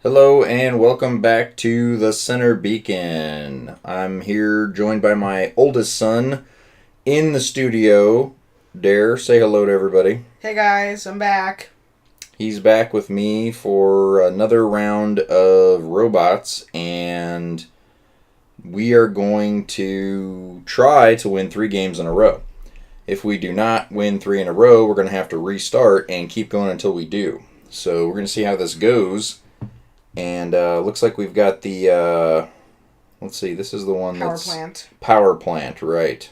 Hello and welcome back to the Center Beacon. I'm here joined by my oldest son in the studio. Dare, say hello to everybody. Hey guys, I'm back. He's back with me for another round of robots, and we are going to try to win 3 games in a row. If we do not win 3 in a row, we're going to have to restart and keep going until we do. So we're going to see how this goes. And looks like we've got the, let's see, this is the one that's... Power plant, right.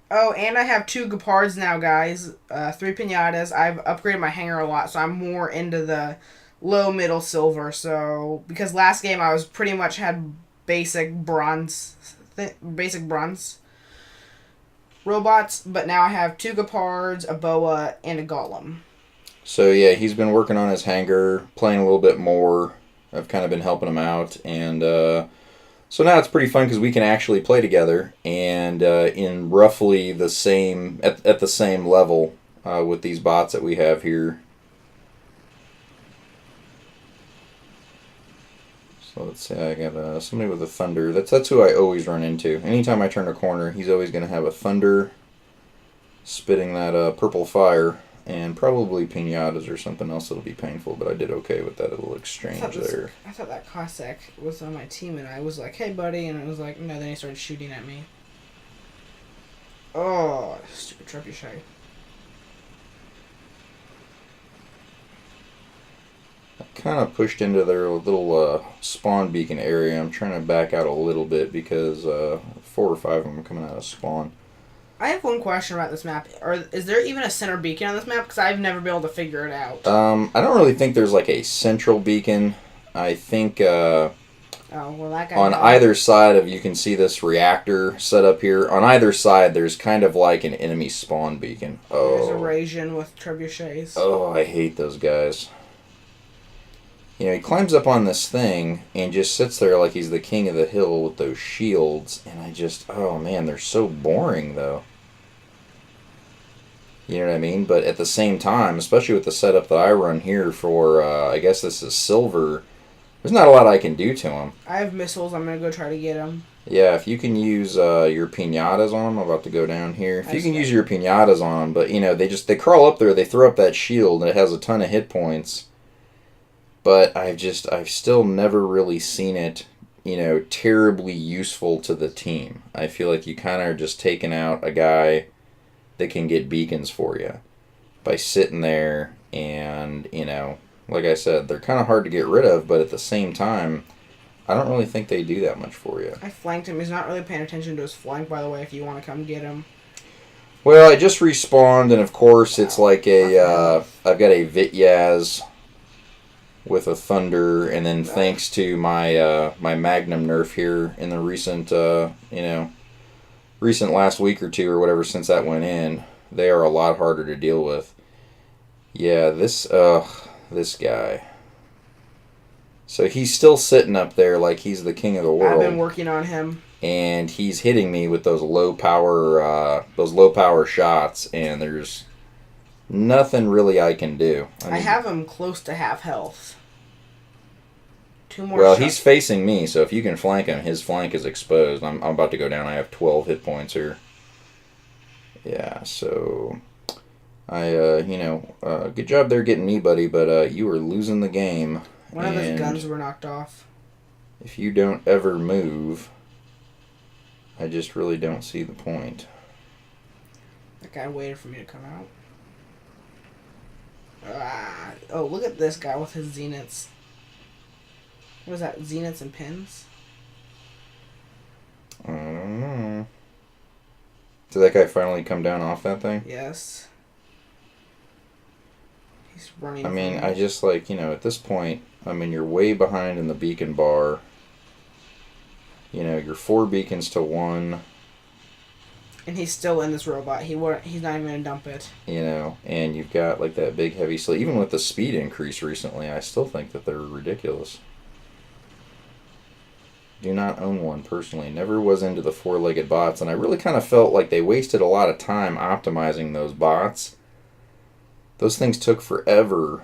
Oh, and I have 2 Gepards now, guys. 3 Pinatas. I've upgraded my hanger a lot, so I'm more into the low, middle, silver. So, because last game I was pretty much had basic bronze robots, but now I have 2 Gepards, a Boa, and a Golem. So yeah, he's been working on his hanger, playing a little bit more. I've kind of been helping him out, and so now it's pretty fun because we can actually play together and in roughly the same at the same level with these bots that we have here. So let's say I got somebody with a thunder. That's who I always run into. Anytime I turn a corner, he's always going to have a thunder spitting that purple fire. And probably pinatas or something else that'll be painful, but I did okay with that little exchange there. I thought that Cossack was on my team, and I was like, hey, buddy, and it was like, no, then he started shooting at me. Oh, stupid trebuchet. I kind of pushed into their little spawn beacon area. I'm trying to back out a little bit because 4 or 5 of them are coming out of spawn. I have one question about this map. Is there even a center beacon on this map? Because I've never been able to figure it out. I don't really think there's like a central beacon. I think oh, well, that guy on either side of, you can see this reactor set up here. On either side, there's kind of like an enemy spawn beacon. Oh. There's a Rasian with trebuchets. Oh, I hate those guys. You know, he climbs up on this thing and just sits there like he's the king of the hill with those shields. And I just, oh man, they're so boring though. You know what I mean? But at the same time, especially with the setup that I run here for, I guess this is silver, there's not a lot I can do to him. I have missiles. I'm going to go try to get them. Yeah, if you can use your pinatas on them, I'm about to go down here. If you can use your pinatas on them, but you know, they crawl up there, they throw up that shield, and it has a ton of hit points. But I've still never really seen it, you know, terribly useful to the team. I feel like you kind of are just taking out a guy that can get beacons for you by sitting there, and, you know, like I said, they're kind of hard to get rid of, but at the same time, I don't really think they do that much for you. I flanked him. He's not really paying attention to his flank, by the way, if you want to come get him. Well, I just respawned, and of course it's like I've got a Vityaz with a thunder, and then thanks to my my Magnum nerf here in the recent recent last week or 2 or whatever since that went in, they are a lot harder to deal with. Yeah, this guy. So he's still sitting up there like he's the king of the world. I've been working on him, and he's hitting me with those low power shots, and there's nothing really I can do. I have him close to half health. 2 more Well, shots. he's facing me, so if you can flank him, his flank is exposed. I'm about to go down. I have 12 hit points here. Yeah, so good job there getting me, buddy, but you were losing the game. One of his guns were knocked off. If you don't ever move, I just really don't see the point. That guy waited for me to come out. Oh, look at this guy with his zeniths. What is that, zeniths and pins? I don't know. Did that guy finally come down off that thing? Yes. He's running. I mean, I just like, you know, at this point, I mean, you're way behind in the beacon bar. You know, you're 4 beacons to 1. And he's still in this robot. He's not even going to dump it. You know, and you've got like that big heavy sleeve. Even with the speed increase recently, I still think that they're ridiculous. Do not own one personally. Never was into the four-legged bots, and I really kind of felt like they wasted a lot of time optimizing those bots. Those things took forever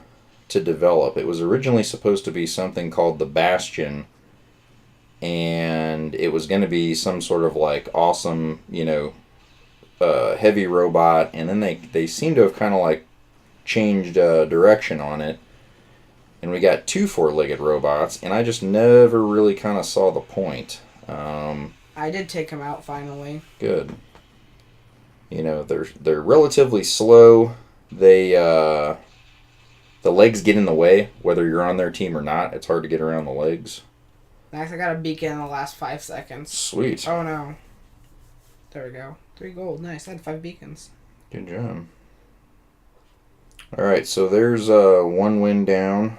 to develop. It was originally supposed to be something called the Bastion, and it was going to be some sort of like awesome, heavy robot, and then they seem to have kind of like changed direction on it, and we got two four-legged robots, and I just never really kind of saw the point. I did take them out finally. Good. They're relatively slow. They the legs get in the way whether you're on their team or not. It's hard to get around the legs. Nice, I got a beacon in the last 5 seconds. Sweet. Oh no. There we go. 3 gold. Nice. I had 5 beacons. Good job. Alright, so there's 1 win down.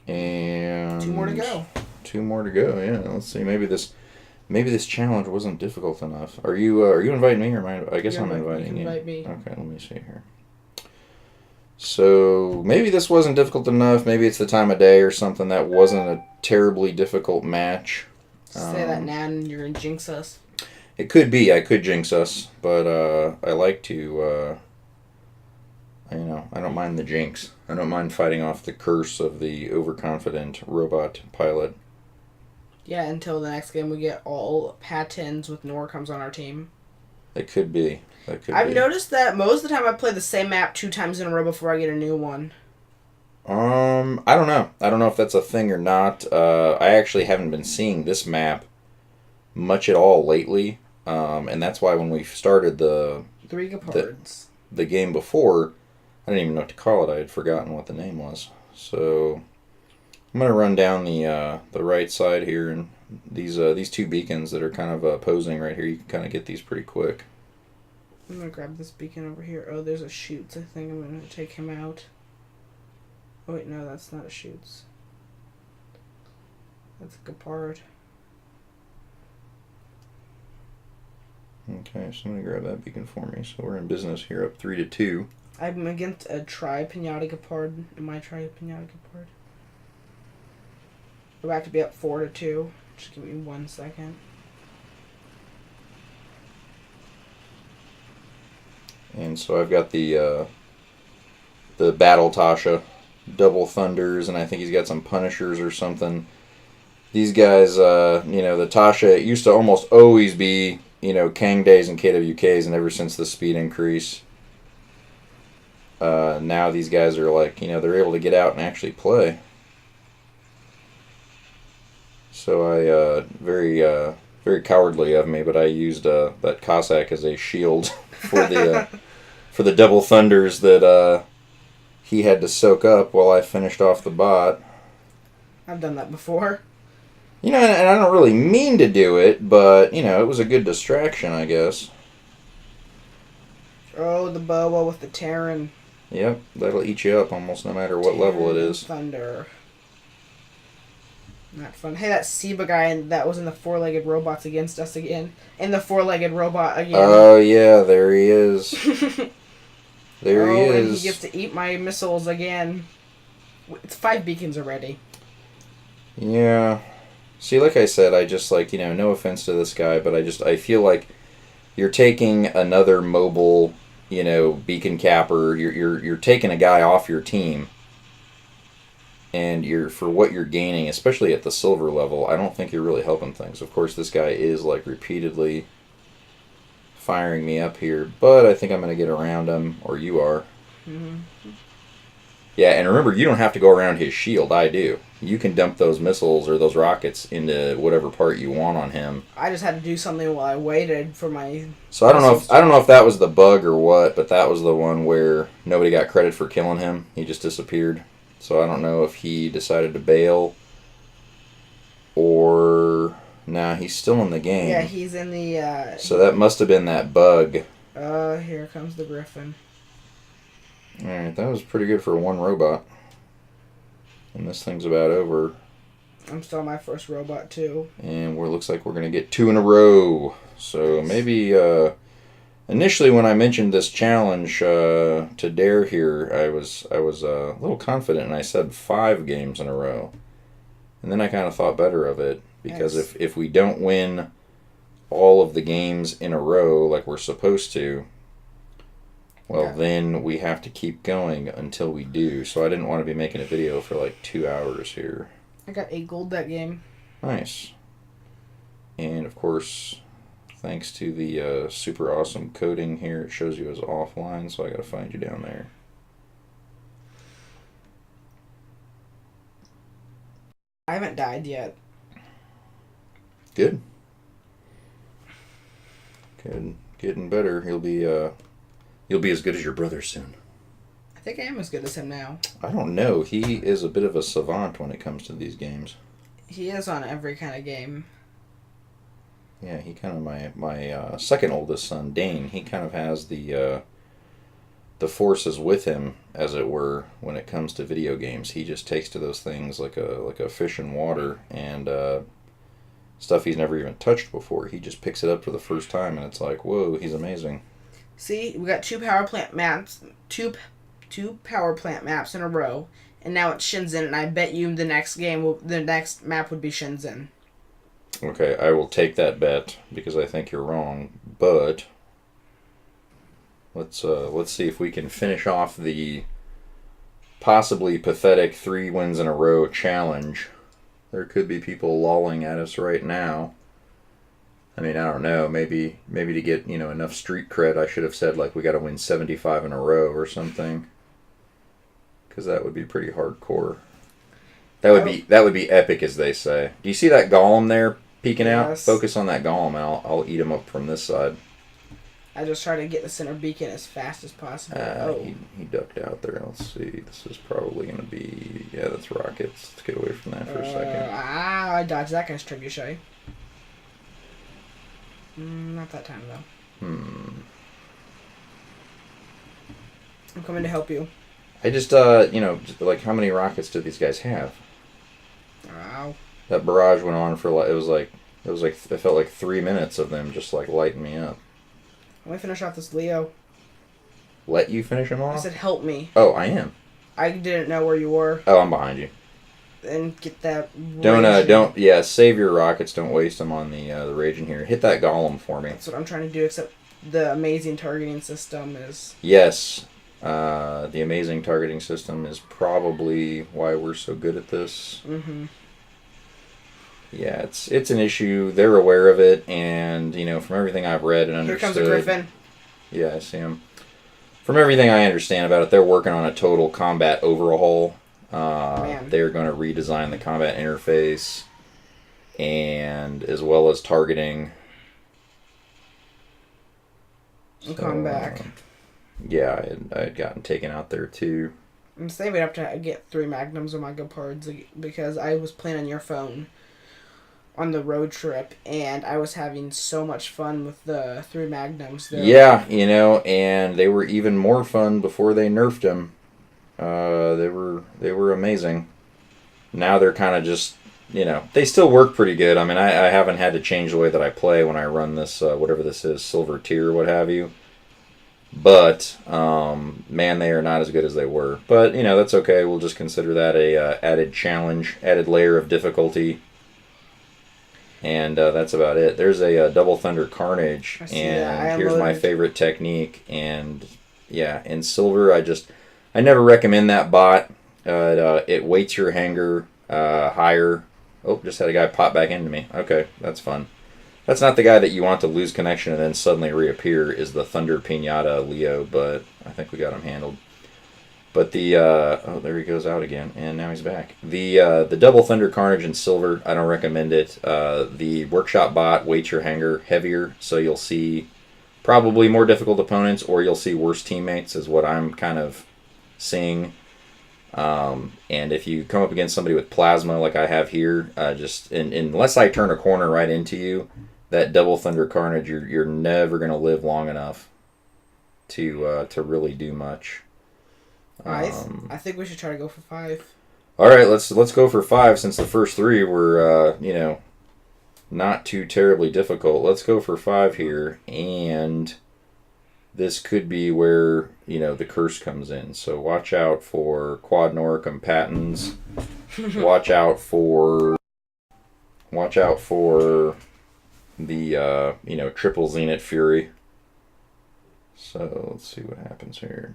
And 2 more to go. 2 more to go, yeah. Let's see. Maybe this challenge wasn't difficult enough. Are you inviting me or am I guess I'm inviting you. Invite me. Okay, let me see here. So maybe this wasn't difficult enough. Maybe it's the time of day or something. That wasn't a terribly difficult match. Say that now and you're going to jinx us. It could be. I could jinx us. But I like to, I don't mind the jinx. I don't mind fighting off the curse of the overconfident robot pilot. Yeah, until the next game we get all patins with Nor comes on our team. It could be. I've noticed that most of the time I play the same map 2 times in a row before I get a new one. I don't know. I don't know if that's a thing or not. I actually haven't been seeing this map much at all lately. And that's why when we started the 3 Gepards. The game before, I didn't even know what to call it. I had forgotten what the name was. So I'm going to run down the right side here, and these 2 beacons that are kind of opposing right here, you can kind of get these pretty quick. I'm going to grab this beacon over here. Oh, there's a Shoots. I think I'm going to take him out. Oh, wait, no, that's not a Shoots. That's a Gepard. Okay, so I'm going to grab that beacon for me. So we're in business here, up 3-2. I'm against a Tri-Pinata Gepard. Am I Tri-Pinata Gepard? We're about to be up 4-2. Just give me 1 second. And so I've got the Battle Tasha, Double Thunders, and I think he's got some Punishers or something. These guys, the Tasha, it used to almost always be, Kang Days and KWKs, and ever since the speed increase, now these guys are like, they're able to get out and actually play. So I, very cowardly of me, but I used that Cossack as a shield for the Double Thunders that he had to soak up while I finished off the bot. I've done that before. And I don't really mean to do it, but, it was a good distraction, I guess. Oh, the Boa with the Terran. Yep, that'll eat you up almost no matter what level it is. Thunder. Not fun. Hey, that Seba guy that was in the 4-legged robots against us again. In the 4-legged robot again. Oh, yeah, there he is. There he is. And he gets to eat my missiles again. It's 5 beacons already. Yeah. See, like I said, I just, no offense to this guy, but I feel like you're taking another mobile, beacon capper. You're taking a guy off your team. And for what you're gaining, especially at the silver level, I don't think you're really helping things. Of course, this guy is, repeatedly firing me up here, but I think I'm going to get around him, or you are. Mm-hmm. Yeah, and remember, you don't have to go around his shield. I do. You can dump those missiles or those rockets into whatever part you want on him. I just had to do something while I waited for my... So I don't know if that was the bug or what, but that was the one where nobody got credit for killing him. He just disappeared. So I don't know if he decided to bail or... Nah, he's still in the game. Yeah, he's in the... So that must have been that bug. Here comes the Griffin. Alright, that was pretty good for one robot. And this thing's about over. I'm still on my first robot, too. And looks like we're going to get 2 in a row. So nice. maybe... and Initially, when I mentioned this challenge to Dare here, I was a little confident, and I said 5 games in a row. And then I kind of thought better of it, because Nice. if we don't win all of the games in a row like we're supposed to, well, Okay. then we have to keep going until we do. So I didn't want to be making a video for like 2 hours here. I got 8 gold that game. Nice. And of course, thanks to the super awesome coding here, it shows you as offline, so I gotta find you down there. I haven't died yet. Good. Good. Getting better. You'll be as good as your brother soon. I think I am as good as him now. I don't know. He is a bit of a savant when it comes to these games. He is on every kind of game. Yeah, he kind of my second oldest son, Dane. He kind of has the forces with him, as it were, when it comes to video games. He just takes to those things like a fish in water, and stuff he's never even touched before. He just picks it up for the first time, and it's like, whoa, he's amazing. See, we got 2 power plant maps, two power plant maps in a row, and now it's Shenzhen. And I bet you the next map would be Shenzhen. Okay, I will take that bet because I think you're wrong, but let's see if we can finish off the possibly pathetic 3 wins in a row challenge. There could be people lolling at us right now. I mean, I don't know. Maybe to get enough street cred, I should have said like we got to win 75 in a row or something, because that would be pretty hardcore. That would be epic, as they say. Do you see that golem there peeking out? Yes. Focus on that golem, and I'll eat him up from this side. I just try to get the center beacon as fast as possible. He ducked out there. Let's see. This is probably going to be... Yeah, that's rockets. Let's get away from that for a second. I dodged that guy's trebuchet. Not that time, though. I'm coming to help you. I just, like, how many rockets do these guys have? Wow. That barrage went on for, it felt like 3 minutes of them just, like, lighting me up. Let me finish off this Leo. Let you finish him off? I said help me. Oh, I am. I didn't know where you were. Oh, I'm behind you. And get that... Save your rockets. Don't waste them on the raging here. Hit that golem for me. That's what I'm trying to do, except the amazing targeting system is... Yes. The amazing targeting system is probably why we're so good at this. Mm-hmm. Yeah, it's an issue. They're aware of it, and from everything I've read and Here understood. comes a griffin. Yeah, I see him. From everything I understand about it, they're working on a total combat overhaul. They're going to redesign the combat interface, and as well as targeting. And come back. Yeah, I had gotten taken out there too. I'm saving up to get 3 magnums on my gepards because I was playing on your phone on the road trip, and I was having so much fun with the 3 magnums there. Yeah, and they were even more fun before they nerfed them. They were amazing. Now they're kind of just, they still work pretty good. I mean, I haven't had to change the way that I play when I run this, whatever this is, silver tier, what have you. But, man, they are not as good as they were. But, that's okay. We'll just consider that a added challenge, added layer of difficulty. And that's about it. There's a double thunder carnage, and here's my favorite technique. And yeah, in silver, I never recommend that bot. It weights your hanger higher. Oh, just had a guy pop back into me. Okay, that's fun. That's not the guy that you want to lose connection and then suddenly reappear. Is the Thunder Pinata Leo, but I think we got him handled. But there he goes out again, and now he's back. The Double Thunder Carnage in silver, I don't recommend it. The Workshop bot weights your hanger heavier, so you'll see probably more difficult opponents, or you'll see worse teammates, is what I'm kind of seeing. And if you come up against somebody with plasma like I have here, unless I turn a corner right into you, that Double Thunder Carnage, you're never going to live long enough to really do much. I think we should try to go for 5. All right, let's go for 5 since the first 3 were not too terribly difficult. Let's go for 5 here, and this could be where, the curse comes in. So watch out for Quad Noricum Patens. watch out for the, Triple Zenith Fury. So let's see what happens here.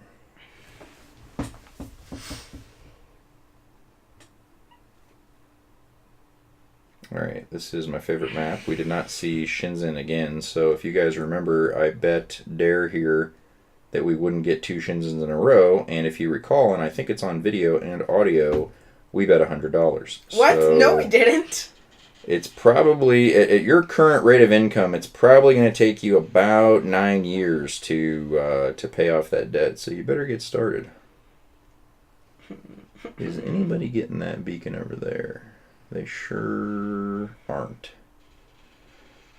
Alright, this is my favorite map. We did not see Shinzen again, so if you guys remember, I bet Dare here that we wouldn't get 2 Shinzens in a row, and if you recall, and I think it's on video and audio, we bet $100. What? So no, we didn't. It's probably, at your current rate of income, it's probably going to take you about 9 years to pay off that debt, so you better get started. Is anybody getting that beacon over there? They sure aren't.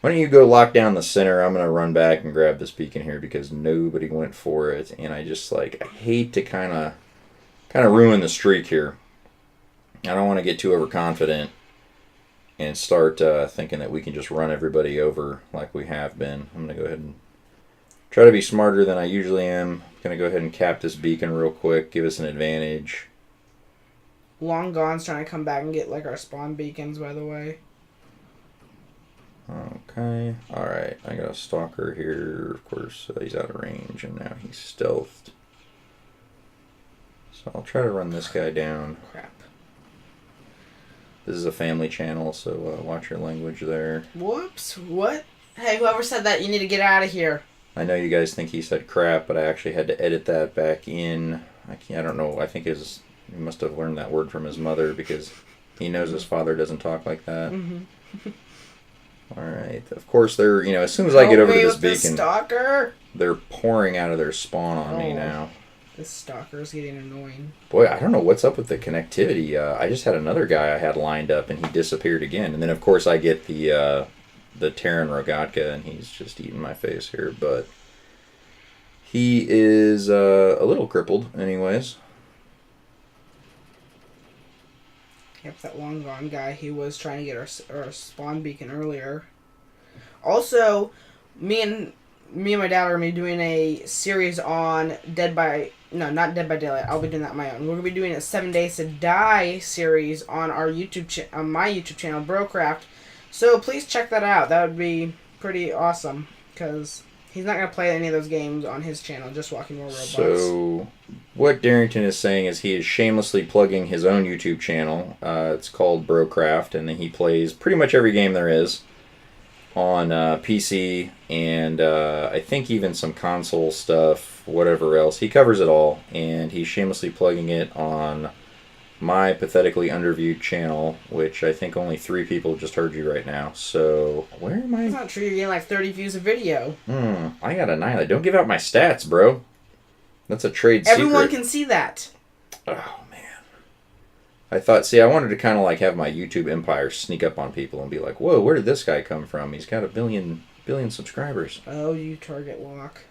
Why don't you go lock down the center? I'm going to run back and grab this beacon here because nobody went for it. And I just, I hate to kind of ruin the streak here. I don't want to get too overconfident and start thinking that we can just run everybody over like we have been. I'm going to go ahead and try to be smarter than I usually am. I'm going to go ahead and cap this beacon real quick, give us an advantage. Long Gone's trying to come back and get our spawn beacons, by the way. Okay. Alright, I got a stalker here. Of course, he's out of range and now he's stealthed. So I'll try to run this guy down. Crap. This is a family channel, so watch your language there. Whoops. What? Hey, whoever said that, you need to get out of here. I know you guys think he said crap, but I actually had to edit that back in. I don't know. I think he must have learned that word from his mother because he knows his father doesn't talk like that. Mm-hmm. All right. Of course, they're, as soon as I get over to this beacon, stalker. They're pouring out of their spawn on me now. This stalker's getting annoying. Boy, I don't know what's up with the connectivity. I just had another guy I had lined up, and he disappeared again. And then, of course, I get the Terran Rogatka, and he's just eating my face here. But he is a little crippled, anyways. Yep, that Long Gone guy, he was trying to get our spawn beacon earlier. Also, me and my dad are going to be doing a series on not Dead by Daylight. I'll be doing that on my own. We're going to be doing a 7 Days to Die series on our on my YouTube channel, Brocraft. So please check that out. That would be pretty awesome because he's not going to play any of those games on his channel, just Walking War Robots. So what Darrington is saying is he is shamelessly plugging his own YouTube channel. It's called Brocraft, and he plays pretty much every game there is on PC and I think even some console stuff, whatever else. He covers it all, and he's shamelessly plugging it on my pathetically underviewed channel, which I think only 3 people just heard you right now. So where am I? That's not true. You're getting 30 views a video. I got annihilate. Don't give out my stats, bro. That's a trade secret. Everyone can see that. Oh, man. I wanted to kind of have my YouTube empire sneak up on people and be like, whoa, where did this guy come from? He's got a billion subscribers. Oh, you target lock.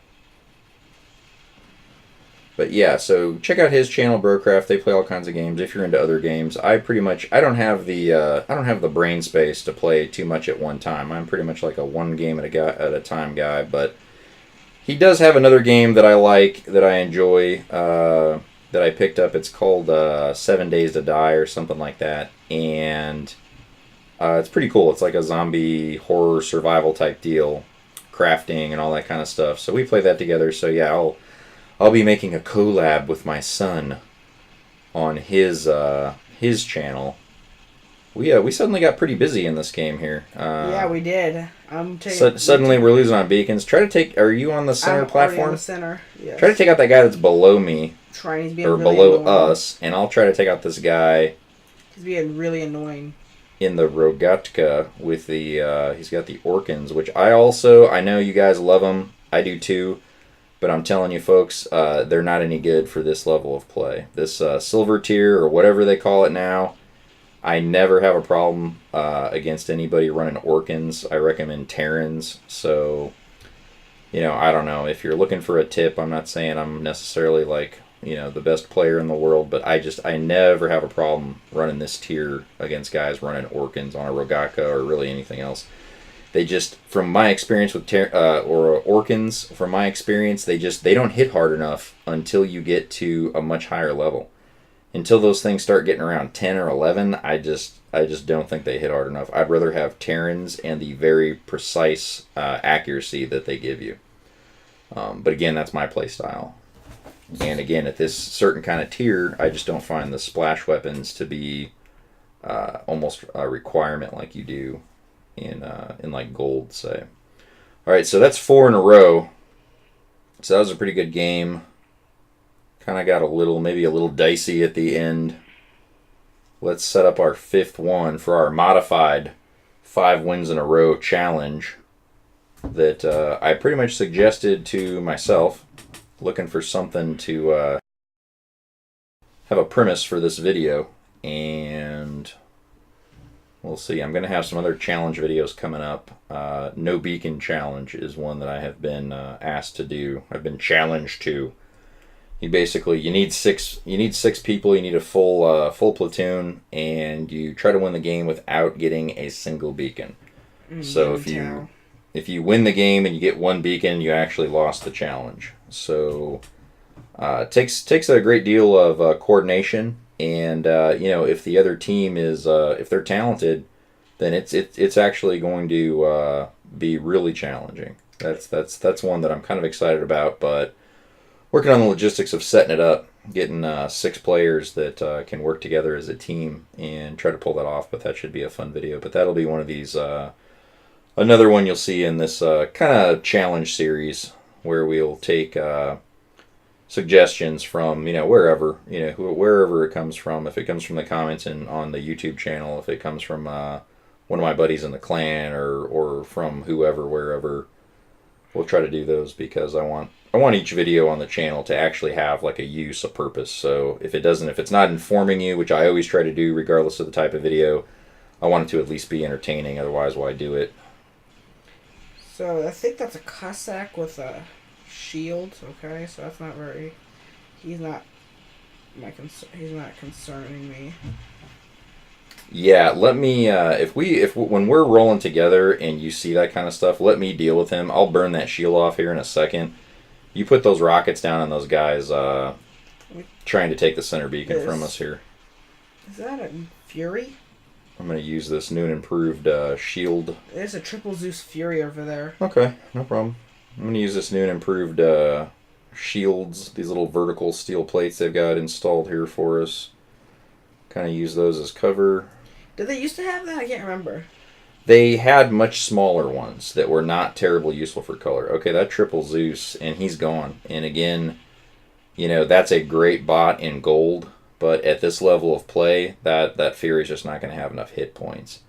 But yeah, so check out his channel, Brocraft. They play all kinds of games. If you're into other games, I don't have the brain space to play too much at one time. I'm pretty much like a one game at a time guy. But he does have another game that I like, that I enjoy, that I picked up. It's called 7 Days to Die or something like that, and it's pretty cool. It's like a zombie horror survival type deal, crafting and all that kind of stuff. So we play that together. So yeah, I'll be making a collab with my son on his channel. We suddenly got pretty busy in this game here. Yeah, we did. Suddenly we're losing on beacons. Try to take. Are you on the center platform? On the center. Yes. Try to take out that guy that's below me. Trying to be or really below annoying. us, and I'll try to take out this guy. He's being really annoying. In the Rogatka with the he's got the Orkans, which I know you guys love them. I do too. But I'm telling you, folks, they're not any good for this level of play. This silver tier, or whatever they call it now, I never have a problem against anybody running Orkans. I recommend Terrans. So, I don't know. If you're looking for a tip, I'm not saying I'm necessarily the best player in the world, but I never have a problem running this tier against guys running Orkans on a Rogatka or really anything else. They just, from my experience with or Orkans, from my experience, they don't hit hard enough until you get to a much higher level. Until those things start getting around 10 or 11, I just don't think they hit hard enough. I'd rather have Terrans and the very precise accuracy that they give you. But again, that's my play style. And again, at this certain kind of tier, I just don't find the splash weapons to be almost a requirement like you do in like gold, say. All right, so that's 4 in a row. So that was a pretty good game. Kind of got maybe a little dicey at the end. Let's set up our 5th one for our modified 5 wins in a row challenge that I pretty much suggested to myself, looking for something to have a premise for this video, and we'll see. I'm going to have some other challenge videos coming up. No Beacon Challenge is one that I have been asked to do. I've been challenged to. You need six people. You need a full platoon, and you try to win the game without getting a single beacon. So if you win the game and you get 1 beacon, you actually lost the challenge. So it takes a great deal of coordination, and if the other team is if they're talented, then it's actually going to be really challenging. That's one that I'm kind of excited about, but working on the logistics of setting it up, getting 6 players that can work together as a team and try to pull that off. But that should be a fun video. But that'll be one of these, another one you'll see in this kind of challenge series where we'll take suggestions from wherever it comes from. If it comes from the comments on the YouTube channel, if it comes from one of my buddies in the clan, or from wherever, we'll try to do those because I want each video on the channel to actually have like a purpose. So if it's not informing you, which I always try to do regardless of the type of video, I want it to at least be entertaining. Otherwise, why do it? So I think that's a Cossack with a shield. Okay, so that's not very. He's not concerning me. Yeah, let me. When we're rolling together and you see that kind of stuff, let me deal with him. I'll burn that shield off here in a second. You put those rockets down on those guys trying to take the center beacon from us here. Is that a Fury? I'm going to use this new and improved shield. There's a triple Zeus Fury over there. Okay, no problem. I'm going to use this new and improved shields, these little vertical steel plates they've got installed here for us. Kind of use those as cover. Did they used to have that? I can't remember. They had much smaller ones that were not terribly useful for color. Okay, that triple Zeus, and he's gone. And again, that's a great bot in gold, but at this level of play, that Fury's just not going to have enough hit points.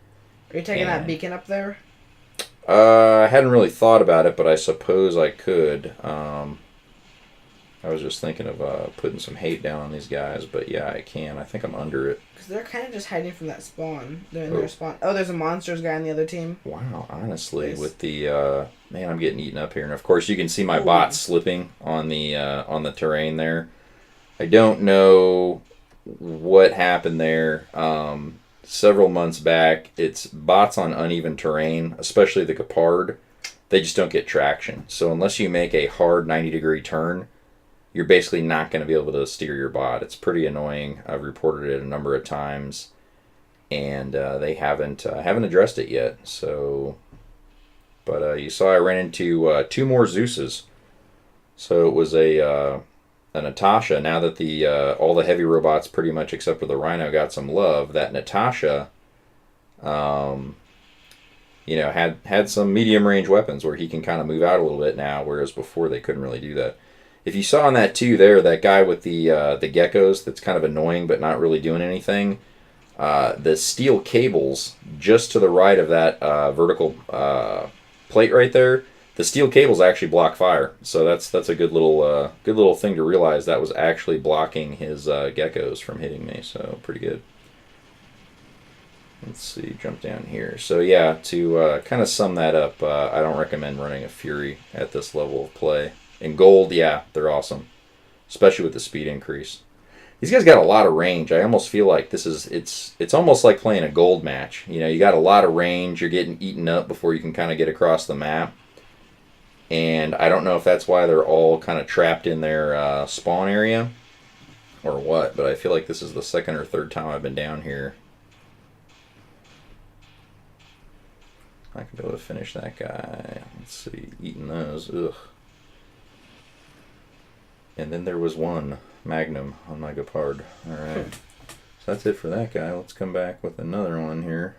Are you taking that beacon up there? I hadn't really thought about it, but I suppose I could. I was just thinking of putting some hate down on these guys, but yeah, I can. I think I'm under it. Because they're kind of just hiding from that spawn. They're in their spawn. Oh, there's a monsters guy on the other team. Wow, honestly, with the man, I'm getting eaten up here, and of course you can see my bot slipping on the terrain there. I don't know what happened there. Several months back, it's bots on uneven terrain, especially the Gepard. They just don't get traction. So unless you make a hard 90-degree turn, you're basically not going to be able to steer your bot. It's pretty annoying. I've reported it a number of times, and they haven't addressed it yet. So, but you saw I ran into 2 more Zeuses. So it was a Natasha. Now that all the heavy robots, pretty much except for the Rhino, got some love, that Natasha, had some medium range weapons where he can kind of move out a little bit now, whereas before they couldn't really do that. If you saw on that too there, that guy with the geckos that's kind of annoying but not really doing anything, the steel cables just to the right of that vertical plate right there, the steel cables actually block fire. So that's a good little thing to realize. That was actually blocking his geckos from hitting me. So pretty good. Let's see, jump down here. So yeah, to kind of sum that up, I don't recommend running a Fury at this level of play. In gold, yeah, they're awesome, especially with the speed increase. These guys got a lot of range. I almost feel like it's almost like playing a gold match. You know, you got a lot of range. You're getting eaten up before you can kind of get across the map. And I don't know if that's why they're all kind of trapped in their spawn area or what, but I feel like this is the second or third time I've been down here. I can be able to finish that guy. Let's see, eating those. Ugh. And then there was one Magnum on my Gepard. Alright. So that's it for that guy. Let's come back with another one here.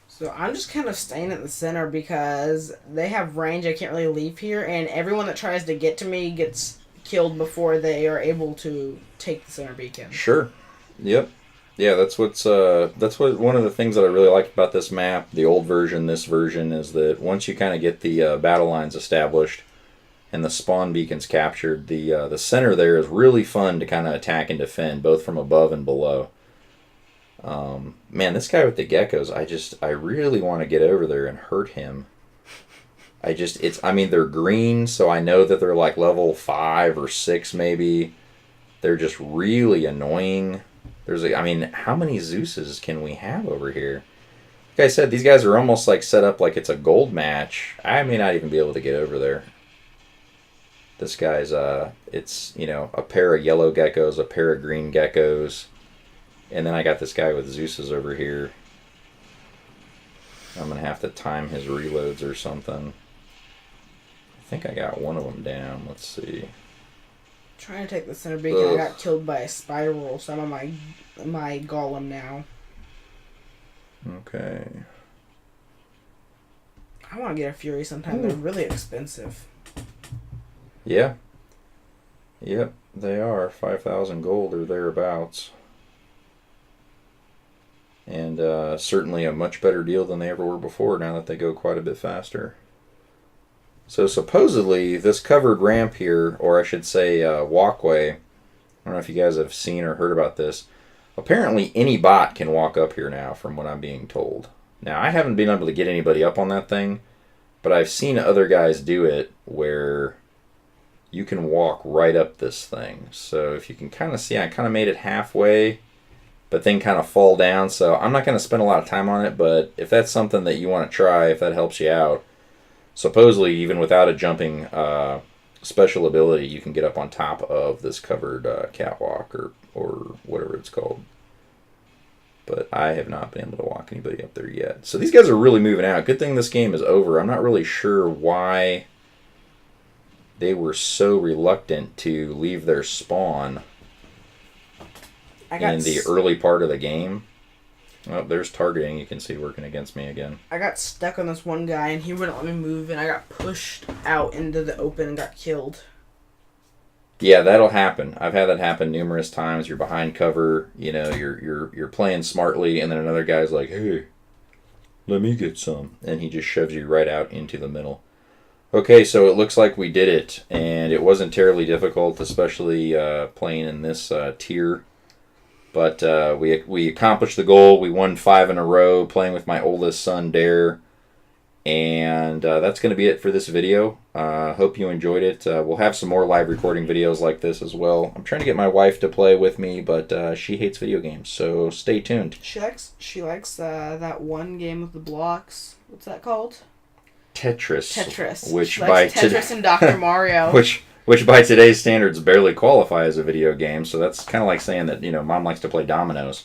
So I'm just kind of staying at the center because they have range. I can't really leave here, and everyone that tries to get to me gets killed before they are able to take the center beacon. Sure. Yep. Yeah, that's what one of the things that I really liked about this map, the old version, this version, is that once you kind of get the battle lines established and the spawn beacons captured, the center there is really fun to kind of attack and defend, both from above and below. Man, this guy with the geckos, I really want to get over there and hurt him. I mean, they're green, so I know that they're like level 5 or 6 maybe. They're just really annoying. I mean, how many Zeuses can we have over here? Like I said, these guys are almost like set up like it's a gold match. I may not even be able to get over there. This guy's, it's, you know, a pair of yellow geckos, a pair of green geckos. And then I got this guy with Zeus's over here. I'm going to have to time his reloads or something. I think I got one of them down. Let's see. Trying to take the center beacon. I got killed by a spiral, so I'm on my golem now. Okay. I want to get a Fury sometime. They're really expensive. Yeah. Yep, they are. 5,000 gold or thereabouts. And certainly a much better deal than they ever were before, now that they go quite a bit faster. So supposedly, this covered ramp here, or I should say walkway, I don't know if you guys have seen or heard about this, apparently any bot can walk up here now, from what I'm being told. Now, I haven't been able to get anybody up on that thing, but I've seen other guys do it where you can walk right up this thing. So if you can kind of see, I kind of made it halfway, but then kind of fall down. So I'm not going to spend a lot of time on it, but if that's something that you want to try, if that helps you out, supposedly even without a jumping special ability, you can get up on top of this covered catwalk or whatever it's called. But I have not been able to walk anybody up there yet. So these guys are really moving out. Good thing this game is over. I'm not really sure why they were so reluctant to leave their spawn in the early part of the game. Oh, there's targeting. You can see working against me again. I got stuck on this one guy, and he wouldn't let me move, and I got pushed out into the open and got killed. Yeah, that'll happen. I've had that happen numerous times. You're behind cover, you know, you're playing smartly, and then another guy's like, "Hey, let me get some," and he just shoves you right out into the middle. Okay, so it looks like we did it, and it wasn't terribly difficult, especially playing in this tier. But we accomplished the goal. We won 5 in a row, playing with my oldest son, Dare. And that's going to be it for this video. Hope you enjoyed it. We'll have some more live recording videos like this as well. I'm trying to get my wife to play with me, but she hates video games, so stay tuned. She likes that one game with the blocks. What's that called? Tetris. Which by Tetris and Dr. Mario. Which by today's standards barely qualify as a video game, so that's kind of like saying that, you know, mom likes to play dominoes.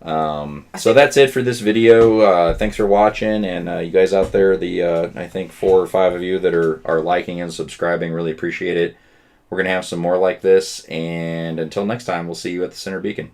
So that's it for this video. Thanks for watching, and you guys out there, I think 4 or 5 of you that are liking and subscribing, really appreciate it. We're going to have some more like this, and until next time, we'll see you at the Center Beacon.